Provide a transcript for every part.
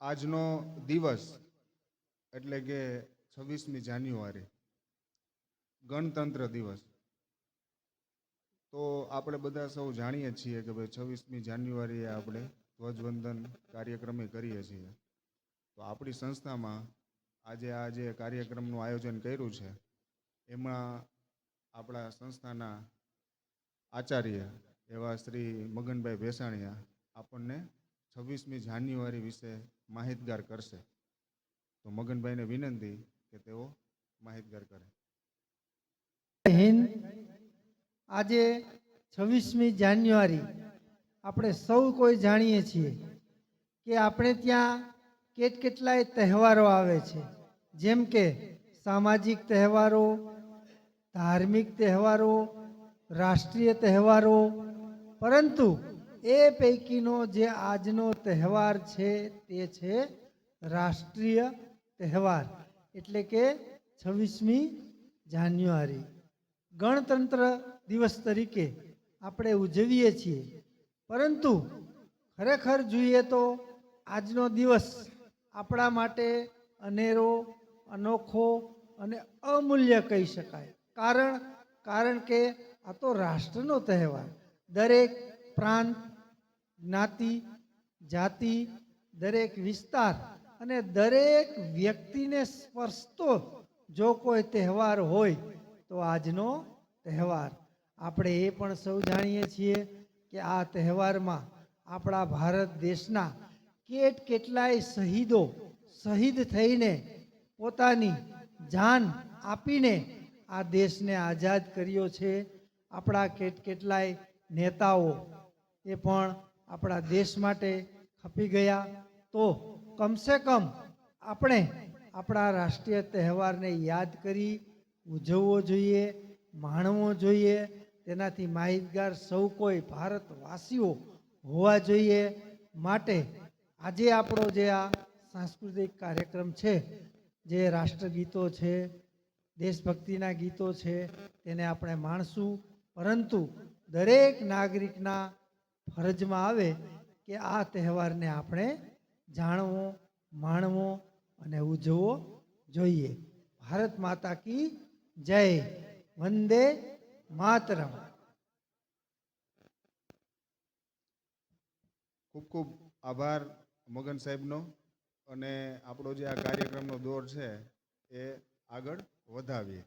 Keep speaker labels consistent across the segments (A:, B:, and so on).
A: આજનો દિવસ એટલે કે 26મી જાન્યુઆરી ગણતંત્ર દિવસ. તો આપણે બધા સૌ જાણીએ છીએ કે ભાઈ 26મી જાન્યુઆરીએ આપણે ધ્વજવંદન કાર્યક્રમે કરીએ છીએ. તો આપણી સંસ્થામાં આજે આ જે કાર્યક્રમનું આયોજન કર્યું છે એમાં આપણા સંસ્થાના આચાર્ય એવા શ્રી મગનભાઈ ભેસાણીયા આપણને 26મી જાન્યુઆરી વિશે માહિતગાર કરશે. તો મગનભાઈને વિનંતી કે તેઓ માહિતગાર કરે.
B: હિન્દ. આજે 26મી જાન્યુઆરી આપણે સૌ કોઈ જાણીએ છીએ કે આપણે ત્યાં કેટલાય તહેવારો આવે છે, જેમ કે સામાજિક તહેવારો, ધાર્મિક તહેવારો, રાષ્ટ્રીય તહેવારો. પરંતુ એ પૈકીનો જે આજનો તહેવાર છે તે છે રાષ્ટ્રીય તહેવાર, એટલે કે 26મી જાન્યુઆરી. ગણતંત્ર દિવસ તરીકે આપણે ઉજવીએ છીએ, પરંતુ ખરેખર જોઈએ તો આજનો દિવસ આપણા માટે અનેરો, અનોખો અને અમૂલ્ય કહી શકાય. કારણ કે આ તો રાષ્ટ્રનો તહેવાર. દરેક પ્રાંત, જ્ઞાતિ, જાતિ, દરેક વિસ્તાર અને દરેક વ્યક્તિને સ્પર્શતો જો કોઈ તહેવાર હોય તો આજનો તહેવાર. આપણે એ પણ સૌ જાણીએ છીએ કે આ તહેવારમાં આપણા ભારત દેશના કેટલાય શહીદો શહીદ થઈને પોતાની જાન આપીને આ દેશને આઝાદ કર્યો છે. આપણા કેટલાય નેતાઓ એ પણ આપણા દેશ માટે ખપી ગયા. તો કમસે કમ આપણે આપણા રાષ્ટ્રીય તહેવારને યાદ કરી ઉજવવો જોઈએ, માણવો જોઈએ. તેનાથી માહિતગાર સૌ કોઈ ભારતવાસીઓ હોવા જોઈએ. માટે આજે આપણો જે આ સાંસ્કૃતિક કાર્યક્રમ છે, જે રાષ્ટ્રગીતો છે, દેશભક્તિના ગીતો છે, તેને આપણે માણશું. પરંતુ દરેક નાગરિકના ફરજમાં આવે કે આ તહેવારને આપણે જાણવો, માણવો અને ઉજવવો જોઈએ. ભારત માતા કી જય. વંદે માતરમ.
A: ખૂબ ખૂબ આભાર મગન સાહેબનો. અને આપણો જે આ કાર્યક્રમનો દોર છે એ આગળ વધાવીએ.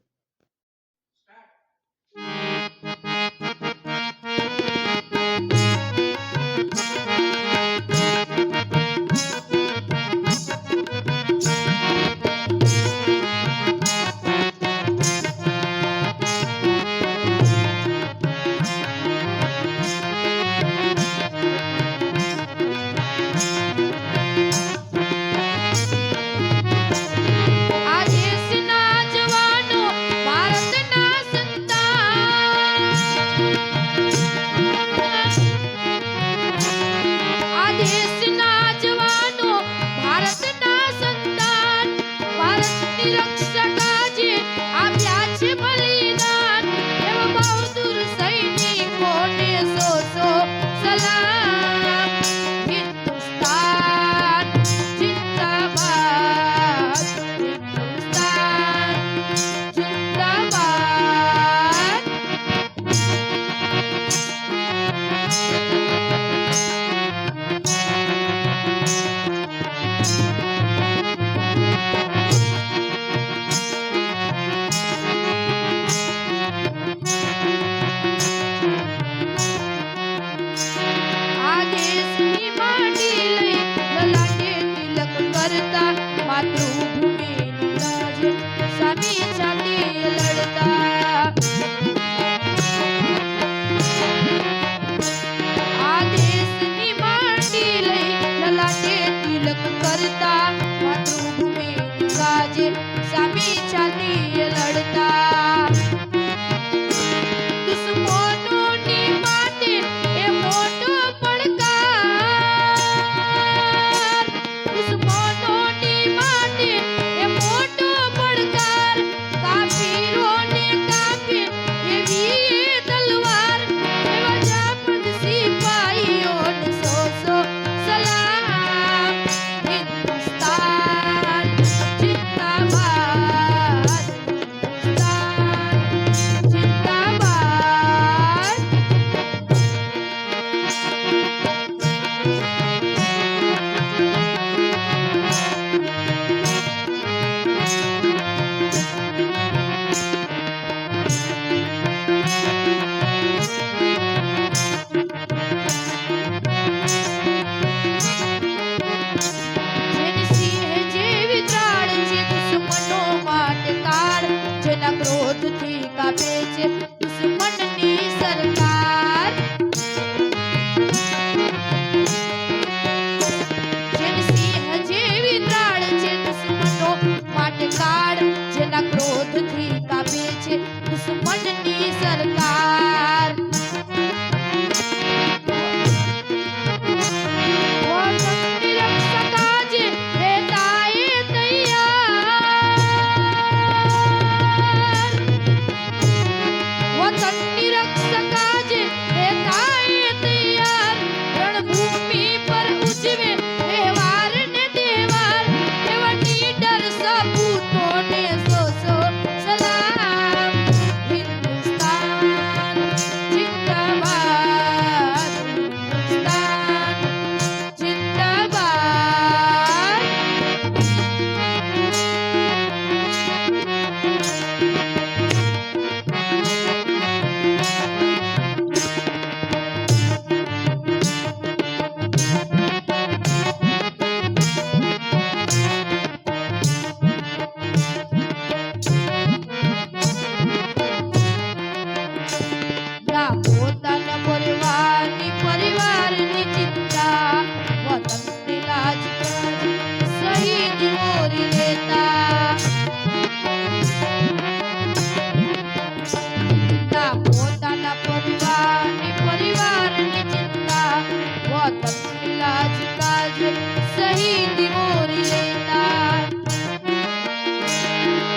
C: છે શહીદ મોરી લેતા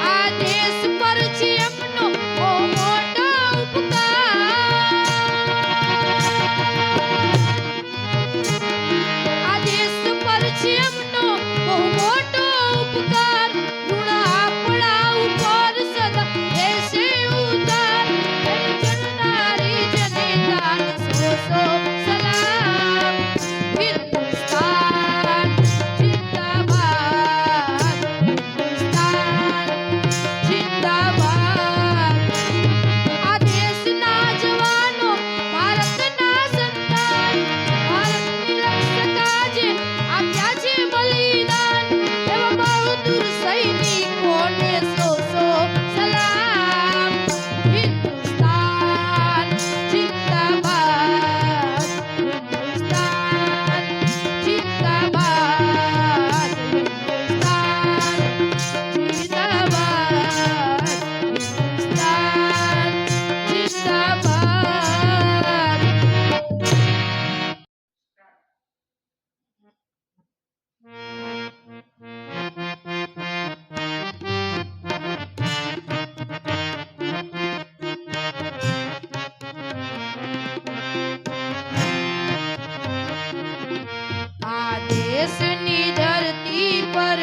C: આ દેશ પર છે એમનો બહુ મોટો ઉપકાર આ દેશ પર છે એમનો બહુ મોટો ઉપકાર ઋણ આપણા ઉપર સદા રહેશે ઉતાર જનનારી જનેતા સો સો સલામ હિન્દુસ્તાન જિંદાબાદ હિન્દુસ્તાન જિંદાબાદ આ દેશના જવાનો ભારતના સંતાન ભારતની રક્ષકાજે આપ્યા છે બલિદાન એવા બહાદુર સૈનિકોને સો સો સલામ હિન્દુસ્તાન જિંદાબાદ હિન્દુસ્તાન જિંદાબાદ હિન્દુસ્તાન જિંદાબાદ હિન્દુસ્તાન જિંદાબાદ આ દેશની ધરતી પર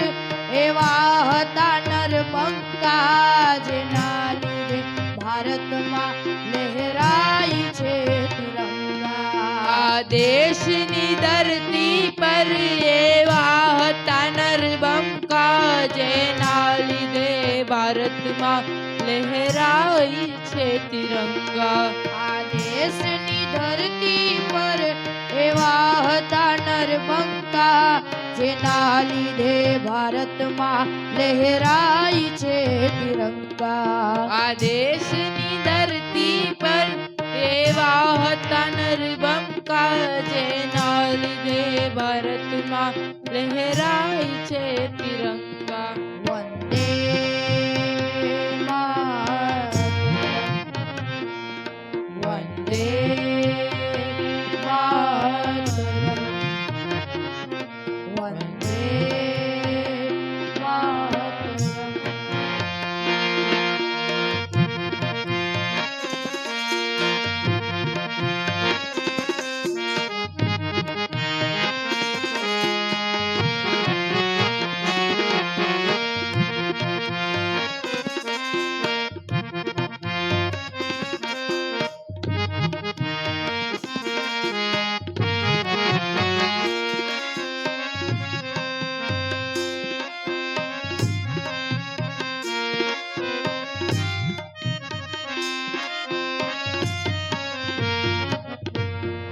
C: એવા હતા નરબંકા જેના લીધે ભારતમાં લહેરાય છે તિરંગા આ દેશની ધરતી પર એવા હતા નરબંકા જેના લીધે ભારતમાં લહેરાય છે તિરંગા આ દેશની ધરતી પર એવા હતા નરબંકા જેના લીધે ભારતમાં લહેરાય છે તિરંગા આ દેશની ધરતી પર એવા હતા નરબંકા જેના લીધે ભારતમાં લહેરાય છે તિરંગા વંદે માતરમ વંદે માતરમ વંદે માતરમ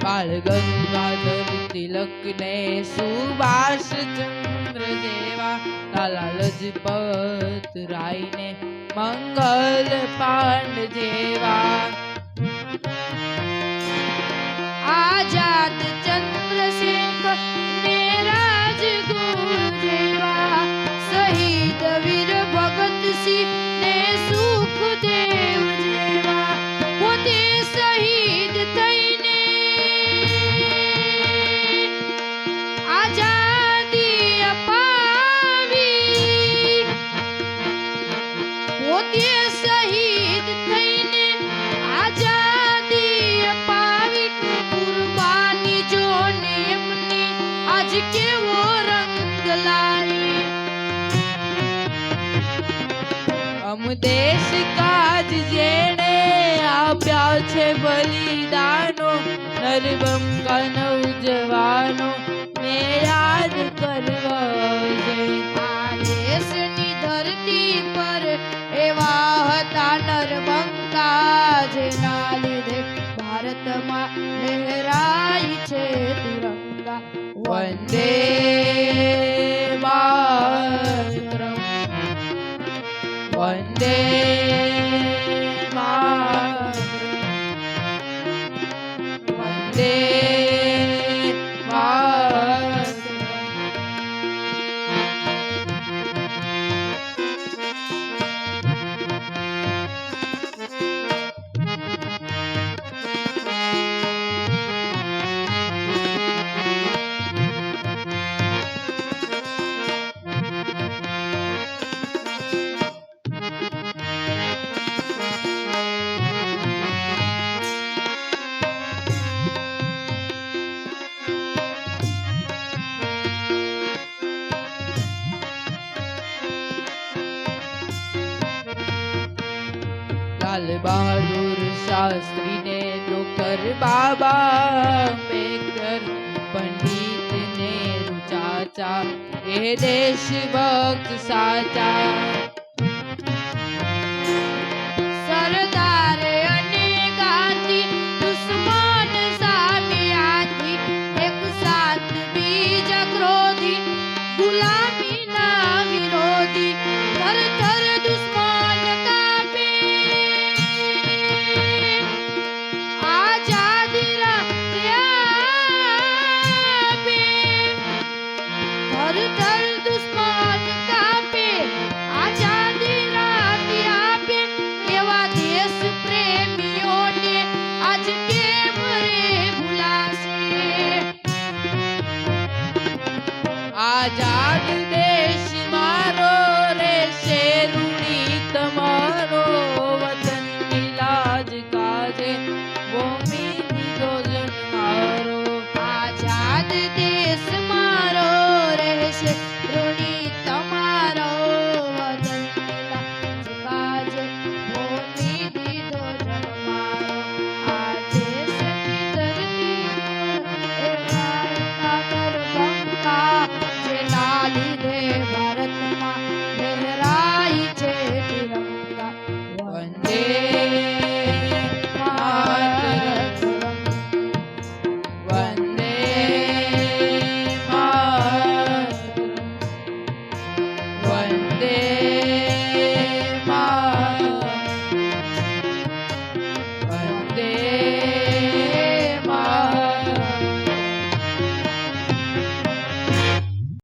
C: બાળ ગંગાધર તિલક ને સુભાષ ચંદ્ર જેવા લાલા લજપત રાય ને મંગલ પાંડ જેવા આઝાદ ચંદ્રશેખર ને રાજગુરુ જેવા શહીદ વીર ભગતસિંહ ને સુખદેવ જેવા પોતે શહીદ થઈને આઝાદી અપાવી પોતે શહીદ થઈને આઝાદી અપાવી કુરબાની જોને એમની આજ કેવો રંગ લાવી અમ દેશ કાજ જેણે આપ્યા છે બલિદાનો નરબંકા નવજવાનો ને યાદ કરવા છે આ દેશની ધરતી પર એવા હતા નરબંકા જેના લીધે ભારતમાં લહેરાય છે તિરંગા વંદે માતરમ વંદે માતરમ વંદે માતરમ
D: લાલ બહાદુર શાસ્ત્રી ને ડોક્ટર બાબા આંબેડકર પંડિત નેહરુ ચાચા એ દેશભક્ત સાચા.
C: સરદાર અને ગાંધી દુશ્મન સામે હાથી, એક સાથ બીજા ક્રોધી, ગુલામીના વિરોધી, થર થર દુશ્મન કાપે, આઝાદી રાતે આપે. થર થર દુશ્મન કાપે, આઝાદી રાતે આપે. એવા દેશ પ્રેમીઓને આજ કેમ રે ભૂલાશે?
D: આઝાદ દેશ મારો રહેશે ઋણી તમારો.